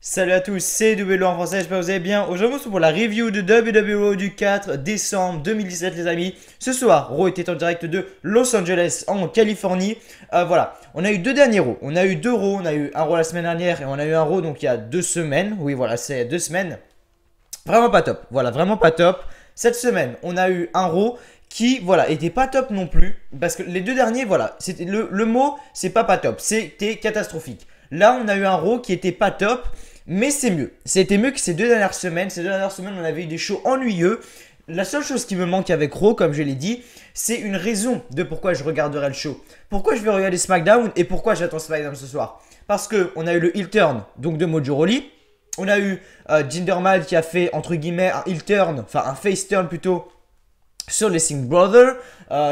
Salut à tous, c'est WLO en français, j'espère que vous allez bien. Aujourd'hui, c'est pour la review de WWE du 4 décembre 2017, les amis. Ce soir, Raw était en direct de Los Angeles, en Californie. Voilà, on a eu deux derniers Raw. On a eu deux Raw, on a eu un Raw la semaine dernière et on a eu un Raw donc il y a 2 semaines. Oui, voilà, c'est 2 semaines. Vraiment pas top, voilà, vraiment pas top. Cette semaine, on a eu un Raw qui, voilà, était pas top non plus. Parce que les deux derniers, voilà, c'était le mot, c'est pas top, c'était catastrophique. Là, on a eu un Raw qui était pas top. Mais c'est mieux. C'était mieux que ces deux dernières semaines. Ces deux dernières semaines, on avait eu des shows ennuyeux. La seule chose qui me manque avec Raw, comme je l'ai dit, c'est une raison de pourquoi je regarderai le show. Pourquoi je vais regarder SmackDown et pourquoi j'attends SmackDown ce soir. Parce qu'on a eu le heel turn donc de Mojo Rawley. On a eu Jinder Mahal qui a fait entre guillemets un heel turn, enfin un face turn plutôt, sur les Singh Brothers.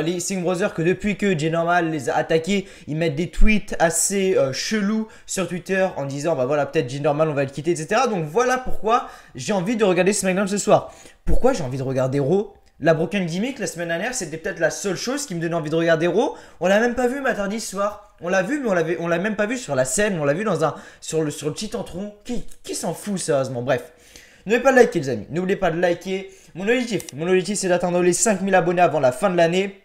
Les Singh Brothers que depuis que Jay Normal les a attaqués, ils mettent des tweets assez chelous sur Twitter en disant bah voilà peut-être Jay Normal on va le quitter, etc. Donc voilà pourquoi j'ai envie de regarder SmackDown ce soir. Pourquoi j'ai envie de regarder Raw? La Broken Gimmick la semaine dernière c'était peut-être la seule chose qui me donnait envie de regarder Raw. On l'a même pas vu mardi soir. On l'a vu mais on l'a même pas vu sur la scène. On l'a vu sur le petit entron. Qui s'en fout sérieusement? Bref. N'oubliez pas de liker les amis, n'oubliez pas de liker. Mon objectif c'est d'atteindre les 5000 abonnés avant la fin de l'année.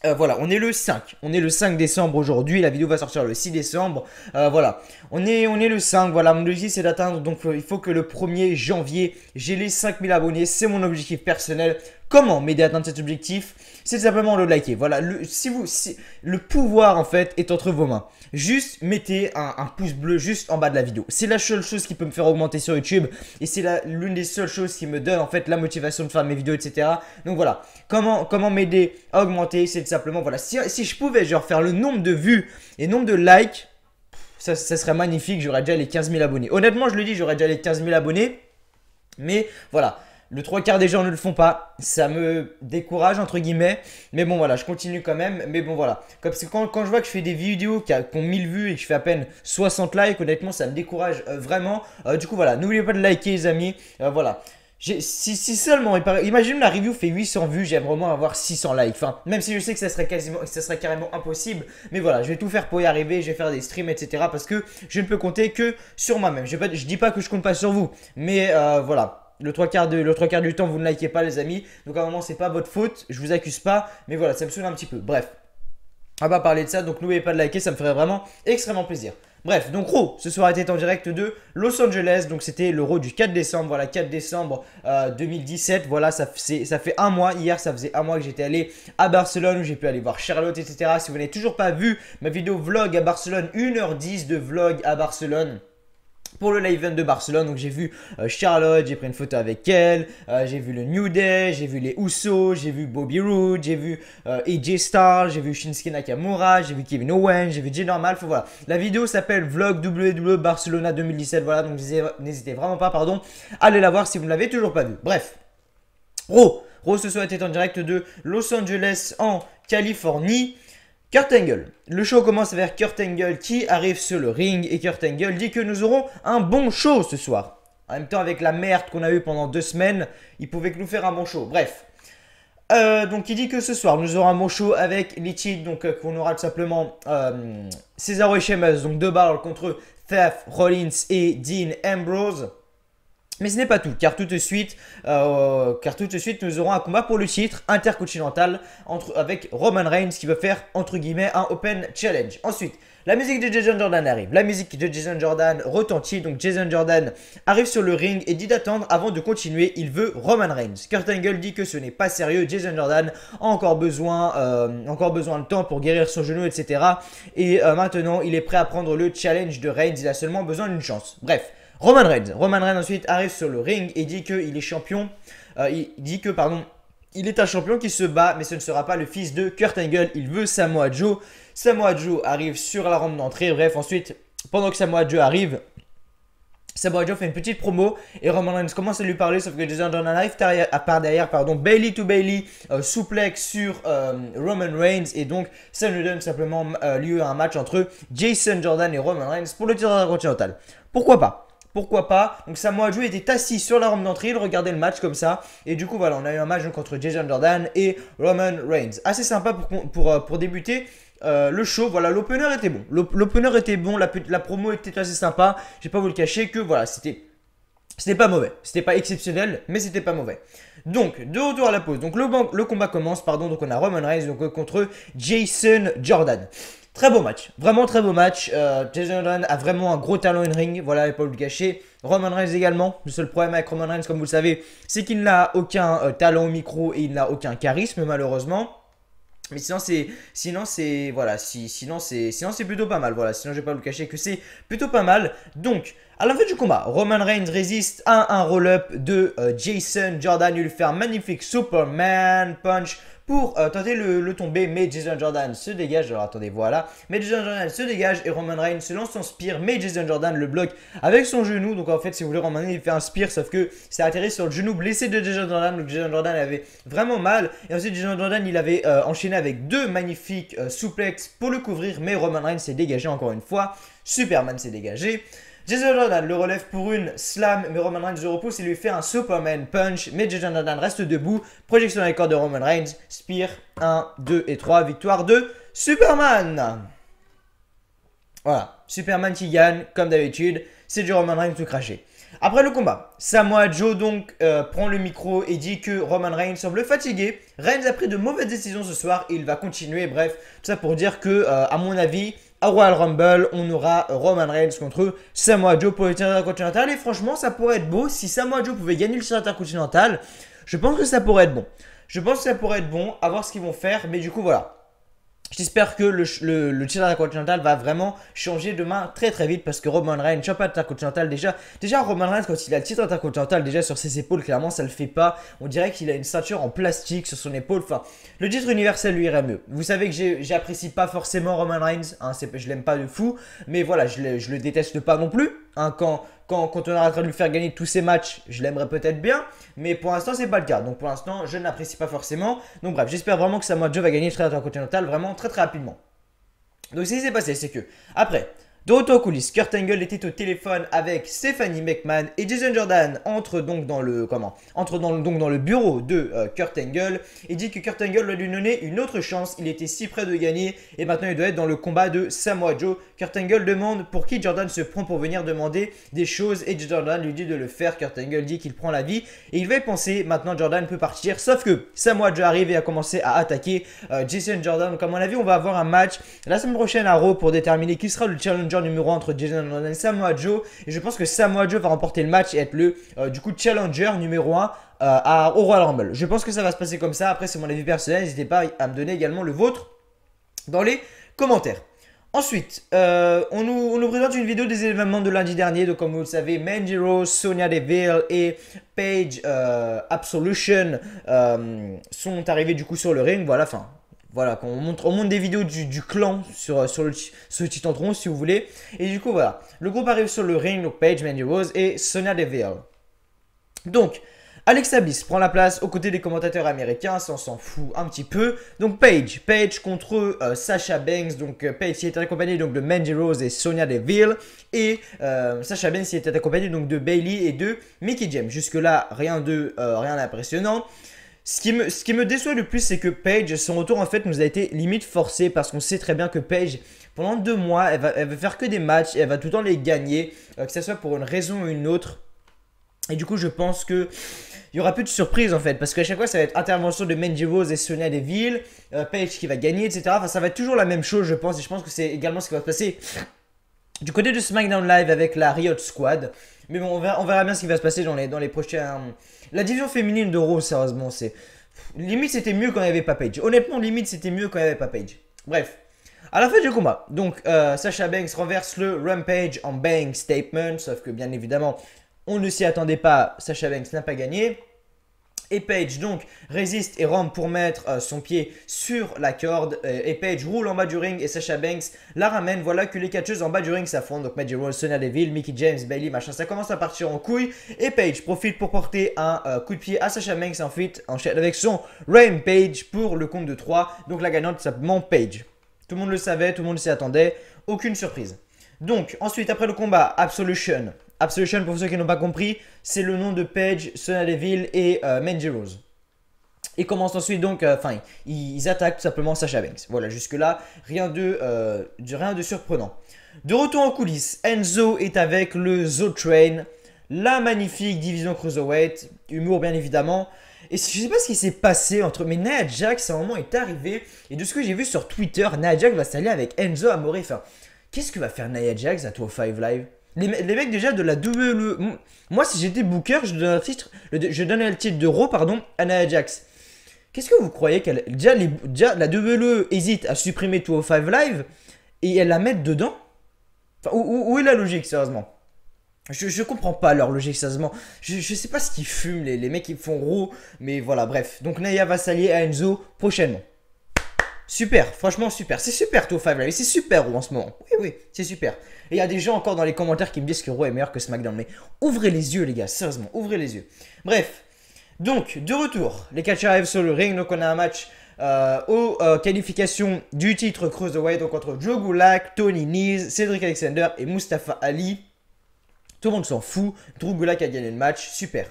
Voilà, on est le 5 décembre aujourd'hui, la vidéo va sortir le 6 décembre, voilà, on est le 5, voilà, mon objectif c'est d'atteindre, donc il faut que le 1er janvier, j'ai les 5000 abonnés, c'est mon objectif personnel. Comment m'aider à atteindre cet objectif? C'est simplement le liker, voilà, le pouvoir en fait est entre vos mains. Juste mettez un pouce bleu juste en bas de la vidéo, c'est la seule chose qui peut me faire augmenter sur YouTube et c'est l'une des seules choses qui me donne en fait la motivation de faire mes vidéos, etc. Donc voilà, comment m'aider à augmenter? C'est simplement, voilà, si je pouvais genre faire le nombre de vues et nombre de likes, ça serait magnifique, j'aurais déjà les 15 000 abonnés. Honnêtement, je le dis, j'aurais déjà les 15 000 abonnés, mais voilà. Le 3/4 des gens ne le font pas, ça me décourage entre guillemets, mais bon voilà, je continue quand même, mais bon voilà. Parce que quand je vois que je fais des vidéos qui ont 1000 vues et que je fais à peine 60 likes, honnêtement ça me décourage vraiment. Du coup voilà, n'oubliez pas de liker les amis, voilà. Si seulement, imagine la review fait 800 vues, j'aimerais vraiment avoir 600 likes. Enfin, même si je sais que ça serait carrément impossible. Mais voilà, je vais tout faire pour y arriver, je vais faire des streams, etc. Parce que je ne peux compter que sur moi-même. Je dis pas que je compte pas sur vous. Mais voilà. Le trois quarts du temps, vous ne likez pas, les amis. Donc à un moment, c'est pas votre faute. Je vous accuse pas. Mais voilà, ça me saoule un petit peu. Bref. On va pas parler de ça. Donc n'oubliez pas de liker. Ça me ferait vraiment extrêmement plaisir. Bref, donc Raw, ce soir était en direct de Los Angeles, donc c'était le Raw du 4 décembre, voilà, 4 décembre 2017, voilà, ça fait un mois, hier ça faisait un mois que j'étais allé à Barcelone, où j'ai pu aller voir Charlotte, etc. Si vous n'avez toujours pas vu ma vidéo vlog à Barcelone, 1h10 de vlog à Barcelone, pour le live event de Barcelone, donc j'ai vu Charlotte, j'ai pris une photo avec elle, j'ai vu le New Day, j'ai vu les Usos, j'ai vu Bobby Roode, j'ai vu AJ Styles, j'ai vu Shinsuke Nakamura, j'ai vu Kevin Owens, j'ai vu Jay Normal, voilà. La vidéo s'appelle Vlog WWE Barcelona 2017, voilà, donc n'hésitez vraiment pas, pardon, à aller la voir si vous ne l'avez toujours pas vu. Bref, Raw ce soir était en direct de Los Angeles en Californie. Kurt Angle. Le show commence avec Kurt Angle qui arrive sur le ring et Kurt Angle dit que nous aurons un bon show ce soir. En même temps, avec la merde qu'on a eue pendant 2 semaines, il pouvait que nous faire un bon show. Bref. Donc il dit que ce soir nous aurons un bon show avec les cheats, donc qu'on aura tout simplement Cesaro et Sheamus, donc 2 balles contre Seth Rollins et Dean Ambrose. Mais ce n'est pas tout, car tout de suite, nous aurons un combat pour le titre intercontinental avec Roman Reigns qui veut faire, entre guillemets, un Open Challenge. Ensuite, la musique de Jason Jordan arrive. La musique de Jason Jordan retentit, donc Jason Jordan arrive sur le ring et dit d'attendre avant de continuer. Il veut Roman Reigns. Kurt Angle dit que ce n'est pas sérieux. Jason Jordan a encore besoin de temps pour guérir son genou, etc. Et maintenant, il est prêt à prendre le challenge de Reigns. Il a seulement besoin d'une chance. Bref. Roman Reigns ensuite arrive sur le ring et dit qu'il est champion. Il est un champion qui se bat, mais ce ne sera pas le fils de Kurt Angle. Il veut Samoa Joe. Samoa Joe arrive sur la rampe d'entrée. Bref, ensuite, pendant que Samoa Joe arrive, Samoa Joe fait une petite promo et Roman Reigns commence à lui parler, sauf que Jason Jordan arrive par derrière, Bailey to Bailey, souplex sur Roman Reigns, et donc ça nous donne simplement lieu à un match entre Jason Jordan et Roman Reigns pour le titre intercontinental. Pourquoi pas? Pourquoi pas? Donc Samoa Joe était assis sur la rampe d'entrée, il regardait le match comme ça. Et du coup voilà, on a eu un match donc, entre Jason Jordan et Roman Reigns. Assez sympa pour débuter. le show, voilà, l'opener était bon. L'opener était bon, la promo était assez sympa. Je vais pas vous le cacher que voilà, c'était pas mauvais. C'était pas exceptionnel, mais c'était pas mauvais. Donc, de retour à la pause. Donc, le combat commence, pardon. Donc, on a Roman Reigns donc, contre Jason Jordan. Très beau match, vraiment très beau match. Jason Jordan a vraiment un gros talent in ring, voilà, il ne faut pas le cacher. Roman Reigns également. Le seul problème avec Roman Reigns, comme vous le savez, c'est qu'il n'a aucun talent au micro et il n'a aucun charisme, malheureusement. Mais sinon c'est plutôt pas mal. Voilà, sinon je vais pas vous le cacher que c'est plutôt pas mal. Donc, à la fin du combat, Roman Reigns résiste à un roll-up de Jason Jordan. Il lui fait un magnifique Superman Punch pour tenter le tomber, mais Jason Jordan se dégage. Alors attendez, voilà. Mais Jason Jordan se dégage et Roman Reigns se lance son spear, mais Jason Jordan le bloque avec son genou. Donc en fait, si vous voulez, Roman Reigns il fait un spear, sauf que ça atterrit sur le genou blessé de Jason Jordan. Donc Jason Jordan avait vraiment mal. Et ensuite, Jason Jordan il avait enchaîné avec deux magnifiques suplexes pour le couvrir, mais Roman Reigns s'est dégagé encore une fois. Superman s'est dégagé. Jason Jordan le relève pour une slam, mais Roman Reigns le repousse et lui fait un Superman Punch. Mais Jason Jordan reste debout. Projection dans les cordes de Roman Reigns. Spear 1, 2 et 3. Victoire de Superman. Voilà. Superman qui gagne, comme d'habitude. C'est du Roman Reigns tout craché. Après le combat, Samoa Joe donc prend le micro et dit que Roman Reigns semble fatigué. Reigns a pris de mauvaises décisions ce soir et il va continuer. Bref, tout ça pour dire que, à mon avis, à Royal Rumble, on aura Roman Reigns contre Samoa Joe pour le titre intercontinental. Et franchement, ça pourrait être beau. Si Samoa Joe pouvait gagner le titre intercontinental, je pense que ça pourrait être bon. Je pense que ça pourrait être bon, à voir ce qu'ils vont faire. Mais du coup, voilà. J'espère que le titre intercontinental va vraiment changer demain très très vite parce que Roman Reigns, champion intercontinental déjà Roman Reigns quand il a le titre intercontinental déjà sur ses épaules, clairement ça le fait pas. On dirait qu'il a une ceinture en plastique sur son épaule. Enfin, le titre universel lui irait mieux. Vous savez que j'apprécie pas forcément Roman Reigns, hein, je l'aime pas de fou, mais voilà, je le déteste pas non plus. Hein, quand on arrêtera de lui faire gagner tous ses matchs, je l'aimerais peut-être bien. Mais pour l'instant, c'est pas le cas. Donc pour l'instant, je ne l'apprécie pas forcément. Donc bref, j'espère vraiment que Samoa Joe va gagner le titre intercontinental vraiment très très rapidement. Donc ce qui s'est passé, c'est que après, de retour aux coulisses, Kurt Angle était au téléphone avec Stephanie McMahon et Jason Jordan entre donc dans le bureau de Kurt Angle et dit que Kurt Angle doit lui donner une autre chance. Il était si près de gagner et maintenant il doit être dans le combat de Samoa Joe. Kurt Angle demande pour qui Jordan se prend pour venir demander des choses et Jordan lui dit de le faire. Kurt Angle dit qu'il prend la vie et il va y penser. Maintenant Jordan peut partir, sauf que Samoa Joe arrive et a commencé à attaquer Jason Jordan. Donc à mon avis, on va avoir un match la semaine prochaine à Raw pour déterminer qui sera le challenger numéro 1 entre Jason Jordan et Samoa Joe. Et je pense que Samoa Joe va remporter le match et être le challenger numéro 1 au Royal Rumble. Je pense que ça va se passer comme ça. Après, c'est mon avis personnel. N'hésitez pas à me donner également le vôtre dans les commentaires. Ensuite, on nous présente une vidéo des événements de lundi dernier. Donc, comme vous le savez, Mandy Rose, Sonya Deville et Paige Absolution sont arrivés du coup sur le ring. Voilà, enfin. Voilà, on montre des vidéos du clan sur le Titantron si vous voulez. Et du coup, voilà. Le groupe arrive sur le ring, donc Paige, Mandy Rose et Sonya Deville. Donc, Alexa Bliss prend la place aux côtés des commentateurs américains, ça on s'en fout un petit peu. Donc Paige contre Sasha Banks, donc Paige qui était accompagnée donc de Mandy Rose et Sonya Deville. Et Sasha Banks qui était accompagnée donc de Bayley et de Mickie James. Jusque là, rien d'impressionnant. Ce qui me déçoit le plus, c'est que Paige, son retour en fait nous a été limite forcé parce qu'on sait très bien que Paige, pendant 2 mois, elle va faire que des matchs et elle va tout le temps les gagner, que ce soit pour une raison ou une autre. Et du coup, je pense que il y aura plus de surprise en fait, parce qu'à chaque fois, ça va être intervention de Mandy Rose et Sonya Deville, Paige qui va gagner, etc. Enfin, ça va être toujours la même chose, je pense, et je pense que c'est également ce qui va se passer du côté de SmackDown Live avec la Riot Squad. Mais bon, on verra bien ce qui va se passer dans les prochains. La division féminine de Raw, sérieusement, c'est. Limite, c'était mieux quand il n'y avait pas Paige. Honnêtement, limite, c'était mieux quand il n'y avait pas Paige. Bref. À la fin du combat, donc Sasha Banks renverse le Rampage en Bang Statement. Sauf que, bien évidemment, on ne s'y attendait pas. Sasha Banks n'a pas gagné. Et Paige donc résiste et rampe pour mettre son pied sur la corde. Et Paige roule en bas du ring et Sasha Banks la ramène. Voilà que les catcheuses en bas du ring s'affrontent. Donc Mandy Rose, Sonya Deville, Mickie James, Bayley, machin. Ça commence à partir en couille. Et Paige profite pour porter un coup de pied à Sasha Banks. Enchaîne avec son Rampage pour le compte de 3. Donc la gagnante simplement Paige. Tout le monde le savait, tout le monde s'y attendait. Aucune surprise. Donc ensuite après le combat, Absolution. Absolution, pour ceux qui n'ont pas compris, c'est le nom de Paige, Sonya Deville et Mandy Rose. Et commencent ensuite donc, ils attaquent tout simplement Sasha Banks. Voilà, jusque-là, rien de surprenant. De retour en coulisses, Enzo est avec le Zo Train, la magnifique division Cruiserweight, humour bien évidemment. Et je sais pas ce qui s'est passé entre... Mais Nia Jax, à un moment, est arrivé. Et de ce que j'ai vu sur Twitter, Nia Jax va s'allier avec Enzo Amore. Enfin, qu'est-ce que va faire Nia Jax à 205 Live? Les mecs déjà de la WWE... Moi, si j'étais Booker, je donnerais le titre de Raw, pardon, à Nia Jax. Qu'est-ce que vous croyez qu'elle... Déjà, la WWE hésite à supprimer 205 Live et elle la met dedans? Enfin, où est la logique, sérieusement? Je comprends pas leur logique, sérieusement. Je sais pas ce qu'ils fument, les mecs qui font Raw. Mais voilà, bref. Donc Nia va s'allier à Enzo prochainement. Super, franchement super. C'est super 205 Live, c'est super Raw en ce moment. Oui, oui, c'est super. Et il y a des gens encore dans les commentaires qui me disent que Raw est meilleur que SmackDown. Mais ouvrez les yeux, les gars, sérieusement, ouvrez les yeux. Bref. Donc, de retour, les catcheurs arrivent sur le ring. Donc, on a un match aux qualifications du titre Cruiserweight. Donc, entre Drew Gulak, Tony Nese, Cedric Alexander et Mustafa Ali. Tout le monde s'en fout. Drew Gulak a gagné le match. Super.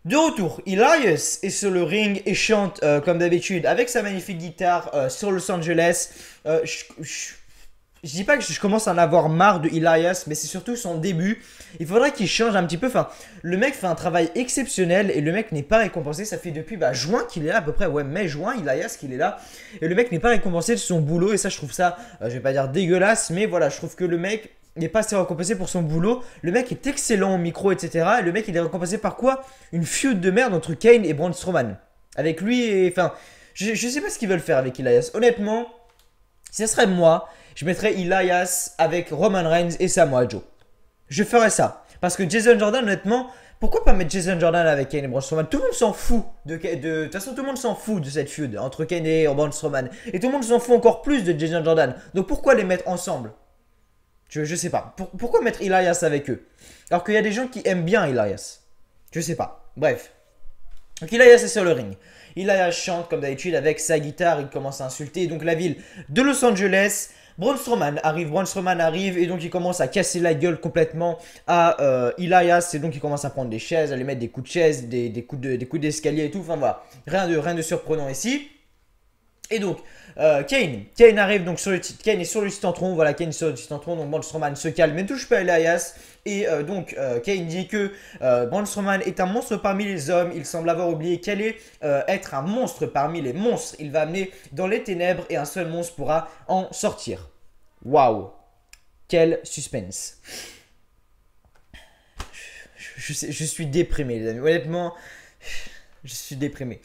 De retour, Elias est sur le ring et chante comme d'habitude avec sa magnifique guitare sur Los Angeles. Je dis pas que je commence à en avoir marre de Elias, mais c'est surtout son début. Il faudrait qu'il change un petit peu. Enfin, le mec fait un travail exceptionnel et le mec n'est pas récompensé. Ça fait depuis juin qu'il est là, à peu près, ouais, mai-juin, Elias qu'il est là. Et le mec n'est pas récompensé de son boulot. Et ça, je trouve ça, je vais pas dire dégueulasse, mais voilà, je trouve que le mec n'est pas assez récompensé pour son boulot. Le mec est excellent au micro, etc. Et le mec, il est récompensé par quoi? Une feud de merde entre Kane et Braun Strowman. Avec lui et... Enfin, je sais pas ce qu'ils veulent faire avec Elias. Honnêtement, si ce serait moi, je mettrais Elias avec Roman Reigns et Samoa Joe. Je ferais ça. Parce que Jason Jordan, honnêtement, pourquoi pas mettre Jason Jordan avec Kane et Braun Strowman? Tout le monde s'en fout de toute façon, tout le monde s'en fout de cette feud entre Kane et Braun Strowman. Et tout le monde s'en fout encore plus de Jason Jordan. Donc pourquoi les mettre ensemble? Je sais pas. Pourquoi mettre Elias avec eux? Alors qu'il y a des gens qui aiment bien Elias. Je sais pas. Bref. Donc Elias est sur le ring. Elias chante comme d'habitude avec sa guitare. Il commence à insulter donc la ville de Los Angeles. Braun Strowman arrive et donc il commence à casser la gueule complètement à Elias. Et donc il commence à prendre des chaises, à lui mettre des coups de chaise, des coups d'escalier et tout. Enfin voilà, rien de surprenant ici. Et donc Kane arrive donc sur le titre. Kane est sur le titantron. Voilà, Kane est sur le titantron. Donc Braun Strowman se calme mais ne touche pas à Elias. Et Kane dit que Braun Strowman est un monstre parmi les hommes. Il semble avoir oublié qu'elle est être un monstre parmi les monstres. Il va amener dans les ténèbres et un seul monstre pourra en sortir. Waouh, quel suspense. Je suis déprimé, les amis. Honnêtement, je suis déprimé.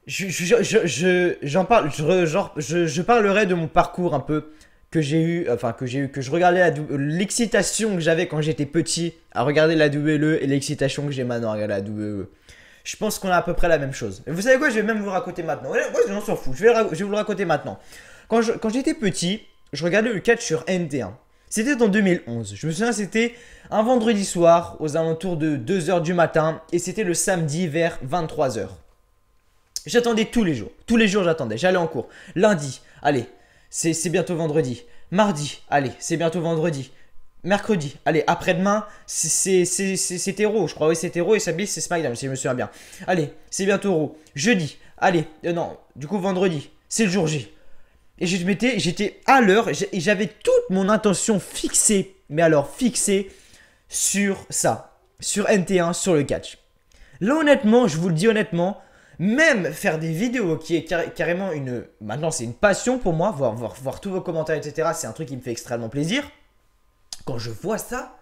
J'en parle, je parlerai de mon parcours un peu que je regardais l'excitation que j'avais quand j'étais petit à regarder la WWE et l'excitation que j'ai maintenant à regarder la WWE. Je pense qu'on a à peu près la même chose. Et vous savez quoi, je vais même vous le raconter maintenant. Moi, j'en s'en fous, je vais vous le raconter maintenant. Quand j'étais petit, je regardais le catch sur NT1. C'était en 2011. Je me souviens, c'était un vendredi soir aux alentours de 2h du matin et c'était le samedi vers 23h. J'attendais tous les jours. Tous les jours, j'attendais. J'allais en cours. Lundi, allez, c'est bientôt vendredi. Mardi, allez, c'est bientôt vendredi. Mercredi, allez, après-demain, c'est Raw. Je crois, oui, c'est Raw et samedi, c'est SmackDown, si je me souviens bien. Allez, c'est bientôt Raw. Jeudi, allez, non, du coup, vendredi, c'est le jour J. Et j'étais à l'heure et j'avais toute mon attention fixée, mais alors fixée sur ça, sur NT1, sur le catch. Là, honnêtement, je vous le dis honnêtement, même faire des vidéos qui est carrément une... Maintenant, c'est une passion pour moi, voir tous vos commentaires, etc. C'est un truc qui me fait extrêmement plaisir. Quand je vois ça,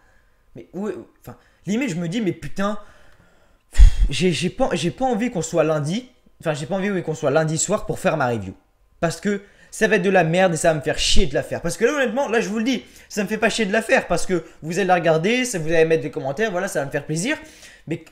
mais enfin, limite, je me dis, mais putain, j'ai pas envie qu'on soit lundi. Enfin, j'ai pas envie qu'on soit lundi soir pour faire ma review. Parce que ça va être de la merde et ça va me faire chier de la faire. Parce que là, honnêtement, là, je vous le dis, ça me fait pas chier de la faire parce que vous allez la regarder, vous allez mettre des commentaires, voilà, ça va me faire plaisir. Mais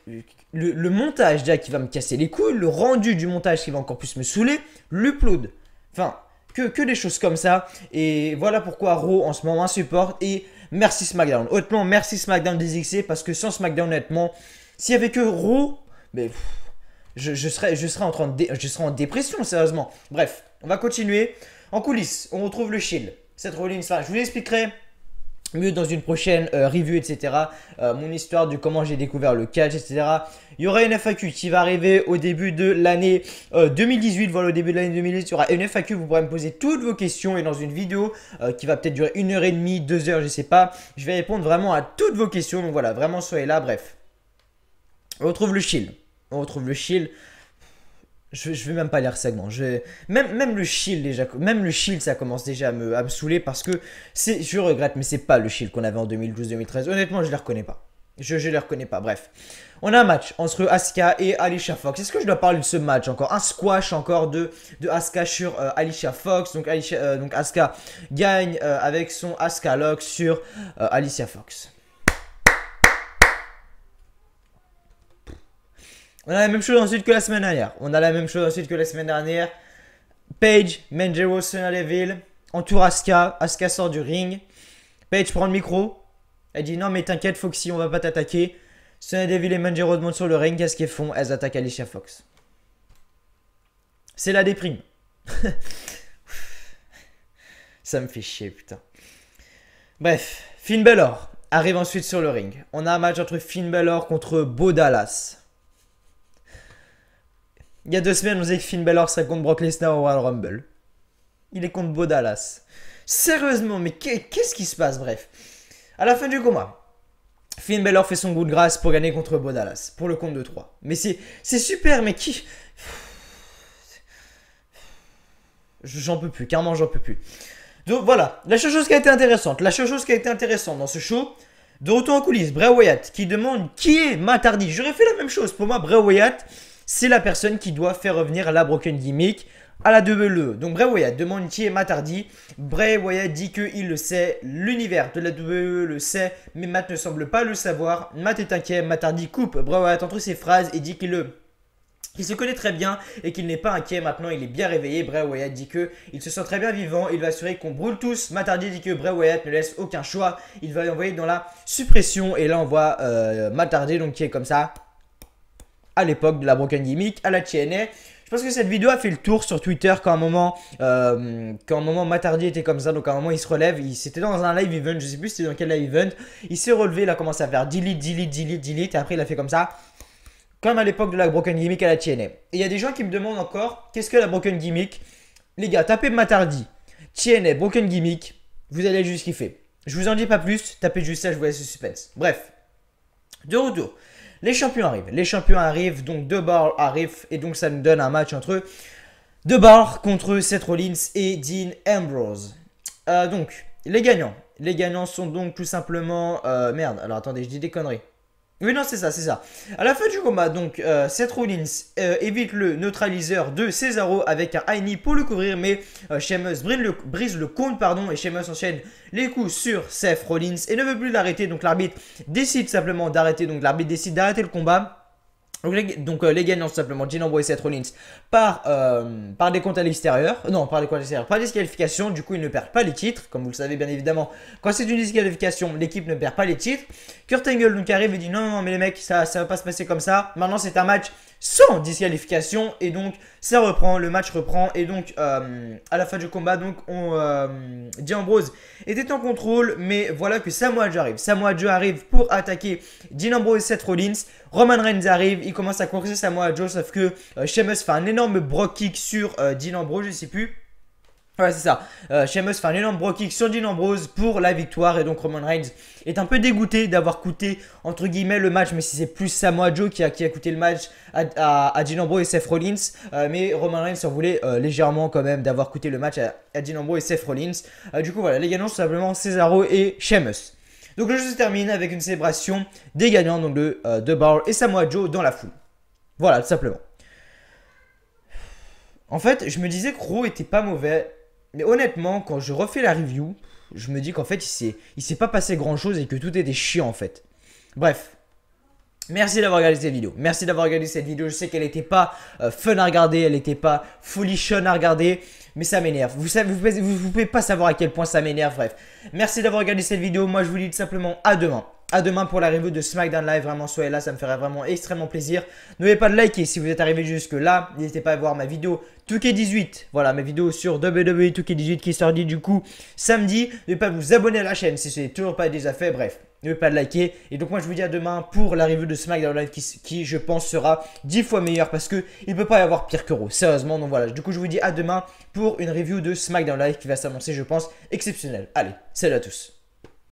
le montage déjà qui va me casser les couilles, le rendu du montage qui va encore plus me saouler, l'upload. Enfin, que des choses comme ça. Et voilà pourquoi Raw en ce moment insupporte. Et merci SmackDown. Honnêtement, merci SmackDown DXC parce que sans SmackDown, honnêtement, s'il y avait que Raw, mais je serais en dépression, sérieusement. Bref, on va continuer. En coulisses, on retrouve le Shield. Seth Rollins, enfin, je vous expliquerai mieux dans une prochaine review, etc. Mon histoire de comment j'ai découvert le catch, etc. Il y aura une FAQ qui va arriver au début de l'année 2018. Voilà, au début de l'année 2018, il y aura une FAQ. Vous pourrez me poser toutes vos questions et dans une vidéo qui va peut-être durer 1h30, 2h, je sais pas. Je vais répondre vraiment à toutes vos questions. Donc voilà, vraiment soyez là. Bref, on retrouve le shield. On retrouve le shield. Je vais même pas lire segment. Même le shield déjà, même le shield ça commence déjà à me saouler parce que je regrette, mais c'est pas le shield qu'on avait en 2012-2013. Honnêtement, je les reconnais pas. Je les reconnais pas. Bref, on a un match entre Asuka et Alicia Fox. Est-ce que je dois parler de ce match encore? Un squash encore de Asuka sur Alicia Fox. Donc Asuka gagne avec son Asuka Lock sur Alicia Fox. On a la même chose ensuite que la semaine dernière. Paige, Manjaro, Sonya Deville entoure Asuka. Asuka sort du ring. Paige prend le micro. Elle dit non mais t'inquiète Foxy, on va pas t'attaquer. Sonya Deville et Manjaro montent sur le ring. Qu'est-ce qu'elles font? Elles attaquent Alicia Fox. C'est la déprime. Ça me fait chier putain. Bref, Finn Balor arrive ensuite sur le ring. On a un match entre Finn Balor contre Bo Dallas. Il y a 2 semaines, on disait que Finn Balor serait contre Brock Lesnar au Royal Rumble. Il est contre Bo Dallas. Sérieusement, mais qu'est-ce qui se passe? Bref. À la fin du combat, Finn Balor fait son coup de grâce pour gagner contre Bo Dallas. Pour le compte de 3. Mais c'est super, mais qui... J'en peux plus, carrément j'en peux plus. Donc voilà, la seule chose qui a été intéressante. Dans ce show, de retour en coulisses, Bray Wyatt qui demande qui est Matt Hardy. J'aurais fait la même chose. Pour moi, Bray Wyatt... c'est la personne qui doit faire revenir la Broken Gimmick à la WWE. Donc Bray Wyatt demande qui est Matt Hardy. Bray Wyatt dit qu'il le sait. L'univers de la WWE le sait. Mais Matt ne semble pas le savoir. Matt est inquiet. Matt Hardy coupe Bray Wyatt entre ses phrases et dit qu'il se connaît très bien et qu'il n'est pas inquiet. Maintenant, il est bien réveillé. Bray Wyatt dit qu'il se sent très bien vivant. Il va assurer qu'on brûle tous. Matt Hardy dit que Bray Wyatt ne laisse aucun choix. Il va l'envoyer dans la suppression. Et là, on voit Matt Hardy donc, qui est comme ça. À l'époque de la Broken Gimmick, à la TNA. Je pense que cette vidéo a fait le tour sur Twitter quand à un moment Matt Hardy était comme ça. Donc à un moment il se relève, c'était dans un live event, je sais plus c'était dans quel live event. Il s'est relevé, il a commencé à faire delete et après il a fait comme ça. Comme à l'époque de la Broken Gimmick à la TNA. Et il y a des gens qui me demandent encore, qu'est-ce que la Broken Gimmick? Les gars, tapez Matt Hardy, TNA, Broken Gimmick, vous allez juste kiffer. Je vous en dis pas plus, tapez juste ça, je vous laisse le suspense. Bref, de retour. Les champions arrivent, donc The Bar arrive et donc ça nous donne un match entre The Bar contre Seth Rollins et Dean Ambrose. Donc, les gagnants sont donc tout simplement... merde, alors attendez, je dis des conneries. Oui, non, c'est ça. À la fin du combat, donc, Seth Rollins évite le neutraliseur de Cesaro avec un high knee pour le couvrir, mais Sheamus brise le compte, et Sheamus enchaîne les coups sur Seth Rollins et ne veut plus l'arrêter. Donc, l'arbitre décide simplement d'arrêter. Donc, l'arbitre décide d'arrêter le combat. Donc les gagnants tout simplement Dean Ambrose et Seth Rollins par des comptes à l'extérieur. Non, par des comptes à l'extérieur, pas disqualification. Du coup, ils ne perdent pas les titres. Comme vous le savez bien évidemment, quand c'est une disqualification, l'équipe ne perd pas les titres. Kurt Angle donc arrive et dit non, mais les mecs, ça va pas se passer comme ça. Maintenant, c'est un match sans disqualification. Et donc, ça reprend, le match reprend. Et donc, à la fin du combat, donc, Dean Ambrose était en contrôle. Mais voilà que Samoa Joe arrive. Samoa Joe arrive pour attaquer Dean Ambrose et Seth Rollins. Roman Reigns arrive, il commence à courser Samoa Joe, sauf que Sheamus fait un énorme Brock kick sur Dean Ambrose, je sais plus. Ouais, c'est ça. Sheamus fait un énorme Brock kick sur Dean Ambrose pour la victoire. Et donc Roman Reigns est un peu dégoûté d'avoir coûté, entre guillemets, le match. Mais si c'est plus Samoa Joe qui a coûté le match à Dean Ambrose et Seth Rollins. Mais Roman Reigns s'en voulait légèrement quand même d'avoir coûté le match à Dean Ambrose et Seth Rollins. Du coup, voilà, les gagnants sont simplement Cesaro et Sheamus. Donc le jeu se termine avec une célébration des gagnants, donc de The Bar et Samoa Joe dans la foule. Voilà, tout simplement. En fait, je me disais que Raw était pas mauvais. Mais honnêtement, quand je refais la review, je me dis qu'en fait, il s'est pas passé grand chose et que tout était chiant en fait. Bref. Merci d'avoir regardé cette vidéo. Je sais qu'elle n'était pas fun à regarder, elle n'était pas folichonne à regarder. Mais ça m'énerve. Vous pouvez pas savoir à quel point ça m'énerve. Bref. Merci d'avoir regardé cette vidéo. Moi, je vous dis tout simplement à demain. à demain pour la review de SmackDown Live. Vraiment, soyez là, ça me ferait vraiment extrêmement plaisir. N'oubliez pas de liker si vous êtes arrivé jusque là. N'hésitez pas à voir ma vidéo 2K18. Voilà, ma vidéo sur WWE 2K18 qui est sortie du coup samedi. N'oubliez pas de vous abonner à la chaîne si ce n'est toujours pas déjà fait. Bref, n'oubliez pas de liker. Et donc moi je vous dis à demain pour la review de SmackDown Live qui je pense sera 10 fois meilleure parce que il peut pas y avoir pire que Raw. Sérieusement, donc voilà. Du coup je vous dis à demain pour une review de SmackDown Live qui va s'annoncer je pense exceptionnelle. Allez, salut à tous.